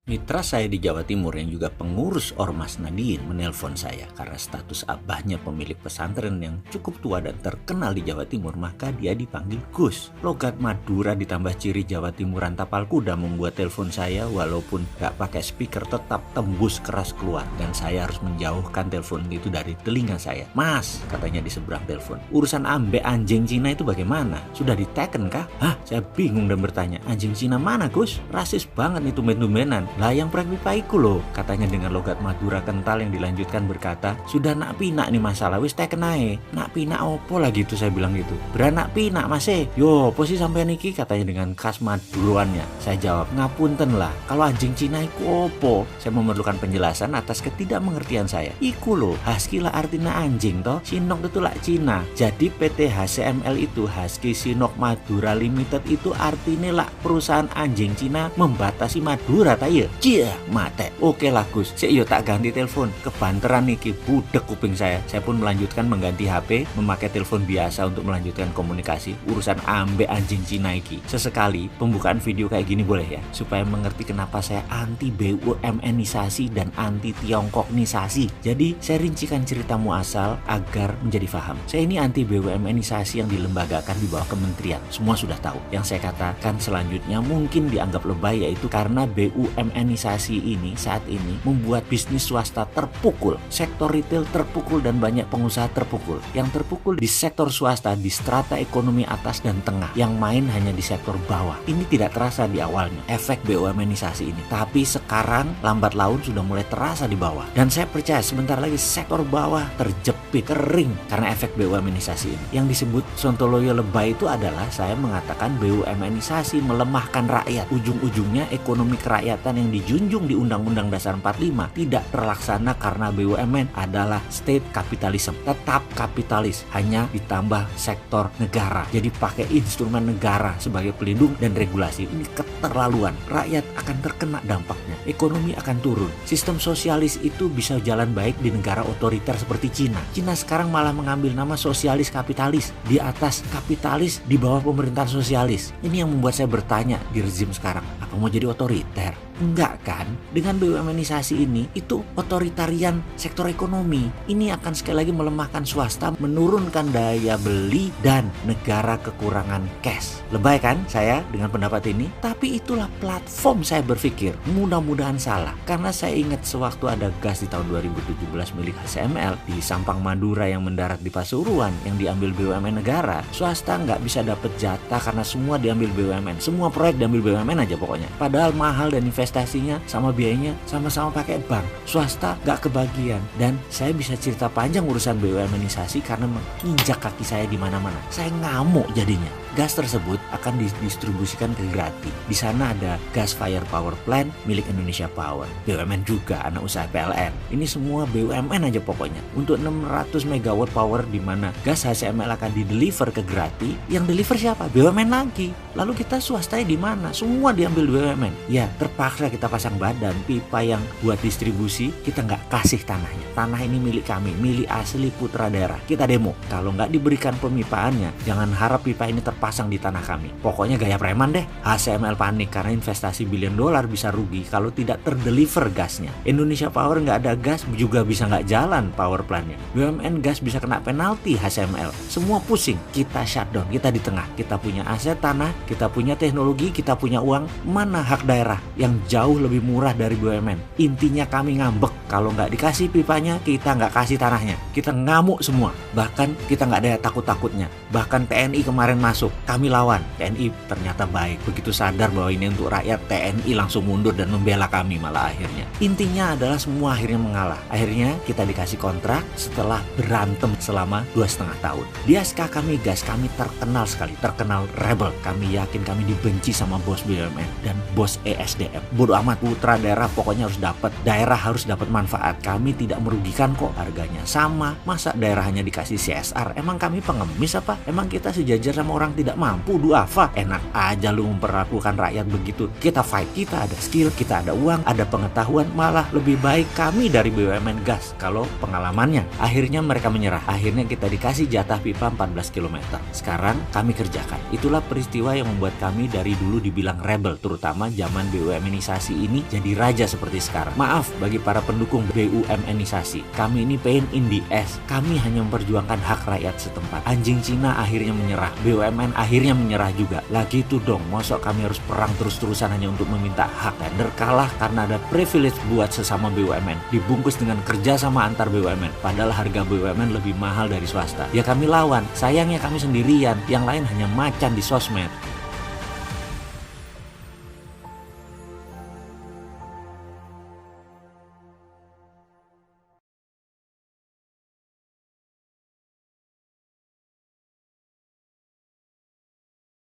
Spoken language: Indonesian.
Mitra saya di Jawa Timur yang juga pengurus Ormas Nahdien menelpon saya karena status abahnya pemilik pesantren yang cukup tua dan terkenal di Jawa Timur, maka dia dipanggil Gus. Logat Madura ditambah ciri Jawa Timuran tapal kuda membuat telepon saya walaupun gak pakai speaker tetap tembus keras keluar dan saya harus menjauhkan telepon itu dari telinga saya. Mas, katanya di seberang telepon, urusan ambek anjing Cina itu bagaimana? Sudah diteken kah? Hah? Saya bingung dan bertanya, anjing Cina mana Gus? Rasis banget nih tumben-tumbenan. Lah yang proyek pipa iku loh, katanya dengan logat Madura kental yang dilanjutkan berkata, sudah nak pinak nih masalah, wis teken ae. Nak pinak opo lagi itu, saya bilang gitu. Beranak pinak mas yo posi sampai niki, katanya dengan khas Maduroannya. Saya jawab, ngapunten lah, kalau anjing Cina iku opo? Saya memerlukan penjelasan atas ketidakmengertian saya. Iku loh, husky lah artinya anjing toh, Sinok itu lah Cina. Jadi PT HCML itu Husky Sinok Madura Limited itu artinya lah perusahaan anjing Cina membatasi Madura tayo. Cia, mate. Oke lah Gus, saya tak ganti telepon. Kebanteran niki, budek kuping saya. Saya pun melanjutkan mengganti HP, memakai telepon biasa untuk melanjutkan komunikasi urusan ambek anjing Cina iki. Sesekali pembukaan video kayak gini boleh ya, supaya mengerti kenapa saya anti BUMN-isasi dan anti Tiongkok-nisasi. Jadi saya rincikan cerita muasal agar menjadi paham. Saya ini anti BUMN-isasi yang dilembagakan di bawah kementerian. Semua sudah tahu. Yang saya katakan selanjutnya mungkin dianggap lebay, yaitu karena BUMN-isasi ini saat ini membuat bisnis swasta terpukul, sektor retail terpukul dan banyak pengusaha terpukul. Yang terpukul di sektor swasta di strata ekonomi atas dan tengah, yang main hanya di sektor bawah. Ini tidak terasa di awalnya efek BUMN-isasi ini, tapi sekarang lambat laun sudah mulai terasa di bawah. Dan saya percaya sebentar lagi sektor bawah terjepit kering karena efek BUMN-isasi ini. Yang disebut sontoloyo lebay itu adalah saya mengatakan BUMN-isasi melemahkan rakyat. Ujung-ujungnya ekonomi kerakyatan yang dijunjung di Undang-Undang Dasar 45 tidak terlaksana karena BUMN adalah state capitalism, tetap kapitalis, hanya ditambah sektor negara. Jadi pakai instrumen negara sebagai pelindung dan regulasi. Ini keterlaluan. Rakyat akan terkena dampaknya. Ekonomi akan turun. Sistem sosialis itu bisa jalan baik di negara otoriter seperti Cina. Cina sekarang malah mengambil nama sosialis kapitalis. Di atas kapitalis, di bawah pemerintahan sosialis. Ini yang membuat saya bertanya di rezim sekarang, apa mau jadi otoriter? Enggak kan? Dengan BUMN-isasi ini, itu otoritarian sektor ekonomi. Ini akan sekali lagi melemahkan swasta, menurunkan daya beli, dan negara kekurangan cash. Lebay kan saya dengan pendapat ini? Tapi itulah platform saya berpikir. Mudah-mudahan salah. Karena saya ingat sewaktu ada gas di tahun 2017 milik HCML di Sampang Madura yang mendarat di Pasuruan, yang diambil BUMN negara, swasta nggak bisa dapat jatah karena semua diambil BUMN. Semua proyek diambil BUMN aja pokoknya. Padahal mahal dan investasinya sama biayanya sama-sama pakai bank. Swasta gak kebagian. Dan saya bisa cerita panjang urusan BUMN-isasi karena menginjak kaki saya di mana-mana. Saya ngamuk jadinya. Gas tersebut akan didistribusikan ke Grati. Di sana ada gas fire power plant milik Indonesia Power. BUMN juga anak usaha PLN. Ini semua BUMN aja pokoknya. Untuk 600 megawatt power di mana gas HCML akan dideliver ke Grati, yang deliver siapa? BUMN lagi. Lalu kita swastanya di mana? Semua diambil BUMN. Ya, terpaksa kita pasang badan, pipa yang buat distribusi, kita nggak kasih tanahnya. Tanah ini milik kami, milik asli putra daerah. Kita demo. Kalau nggak diberikan pemipaannya, jangan harap pipa ini terpasang di tanah kami. Pokoknya gaya preman deh. HCML panik karena investasi $1 billion bisa rugi kalau tidak terdeliver gasnya. Indonesia Power nggak ada gas juga bisa nggak jalan power plantnya. BUMN gas bisa kena penalti HCML. Semua pusing. Kita shutdown. Kita di tengah. Kita punya aset tanah, kita punya teknologi, kita punya uang. Mana hak daerah yang jauh lebih murah dari BUMN? Intinya kami ngambek. Kalau nggak dikasih pipanya, kita nggak kasih tanahnya. Kita ngamuk semua. Bahkan kita nggak ada takut-takutnya. Bahkan TNI kemarin masuk. Kami lawan. TNI ternyata baik. Begitu sadar bahwa ini untuk rakyat, TNI langsung mundur dan membela kami malah akhirnya. Intinya adalah semua akhirnya mengalah. Akhirnya kita dikasih kontrak setelah berantem selama 2,5 tahun. Di SK kami gas, kami terkenal sekali. Terkenal rebel. Kami yakin kami dibenci sama bos BUMN dan bos ESDM. Bodoh amat, putra daerah pokoknya harus dapat. Daerah harus dapat manfaat. Kami tidak merugikan kok, harganya sama. Masa daerah hanya dikasih CSR? Emang kami pengemis apa? Emang kita sejajar sama orang tidak mampu, duafa. Enak aja lu memperlakukan rakyat begitu. Kita fight, kita ada skill, kita ada uang, ada pengetahuan, malah lebih baik kami dari BUMN Gas kalau pengalamannya. Akhirnya mereka menyerah. Akhirnya kita dikasih jatah pipa 14 km. Sekarang kami kerjakan. Itulah peristiwa yang membuat kami dari dulu dibilang rebel, terutama zaman BUMNisasi ini jadi raja seperti sekarang. Maaf bagi para pendukung BUMNisasi, kami ini pain in the ass. Kami hanya memperjuangkan hak rakyat setempat. Anjing Cina akhirnya menyerah, BUMN akhirnya menyerah juga. Lagi itu dong, mosok kami harus perang terus-terusan hanya untuk meminta hak. Tender kalah karena ada privilege buat sesama BUMN, dibungkus dengan kerja sama antar BUMN, padahal harga BUMN lebih mahal dari swasta. Ya kami lawan, sayangnya kami sendirian, yang lain hanya macan di sosmed.